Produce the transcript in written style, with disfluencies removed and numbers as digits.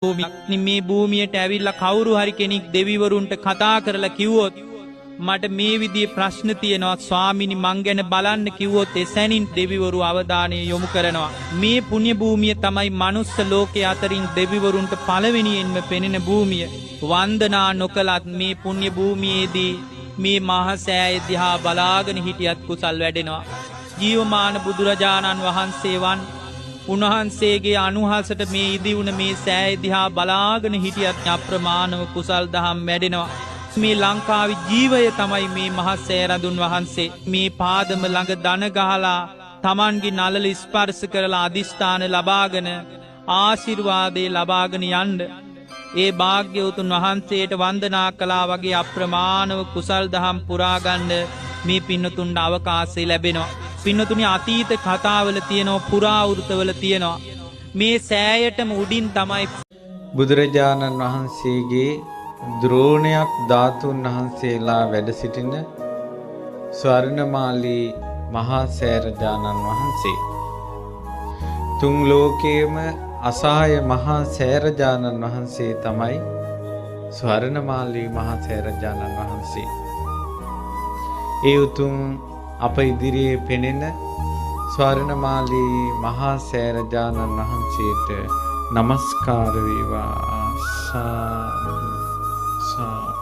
මේ භූමියට ඇවිල්ලා කවුරු හරි කෙනෙක් දෙවිවරුන්ට කතා කරලා කිව්වොත් මට මේ විදිහේ ප්‍රශ්න තියෙනවා ස්වාමීනි මං ගැන බලන්න කිව්වොත් එසැනින් දෙවිවරු අවධානය යොමු කරනවා. මේ පුණ්‍ය භූමිය තමයි මනුස්ස ලෝකයේ අතරින් දෙවිවරුන්ට පළවෙනියෙන්ම පෙනෙන භූමිය. වන්දනා නොකලත් මේ පුණ්‍ය භූමියේදී මේ මහා සෑය දිහා බලාගෙන හිටියත් කුසල් වැඩෙනවා. ජීවමාන බුදුරජාණන් වහන්සේවන් උන්වහන්සේගේ අනුහසට මේ ඉදිවුණ මේ සෑය දිහා බලාගෙන හිටියත් අප්‍රමාණව කුසල් දහම් වැඩෙනවා. මේ ලංකාවේ ජීවය තමයි මේ මහා සෑරඳුන් වහන්සේ. මේ පාදම ළඟ දන ගහලා Tamanගේ නළල ස්පර්ශ කරලා අදිෂ්ඨාන ලබාගෙන ආශිර්වාදේ ලබාගෙන යන්න ඒ භාග්‍යවතුන් වහන්සේට වන්දනා කළා වගේ අප්‍රමාණව කුසල් දහම් පුරා ගන්න මේ පින්නතුන්ට අවකාශය ලැබෙනවා. පින්නතුනි අතීත කතාවල තියෙනවා පුරාවෘතවල තියෙනවා මේ සෑයටම උඩින් තමයි බුදුරජාණන් වහන්සේගේ ද්‍රෝණයක් ධාතුන් වහන්සේලා වැඩ සිටින ස්වර්ණමාලී මහා සෑරජාණන් වහන්සේ. තුන් ලෝකයේම අසහාය මහා සෑරජාණන් වහන්සේ තමයි ස්වර්ණමාලී මහා සෑරජාණන් වහන්සේ. ඒ උතුම් අප ඉදිරියේ පෙනෙන ස්වර්ණමාලී මහා සෑරජාණන් වහන්සේට නමස්කාර වේවා. සාදු සාදු.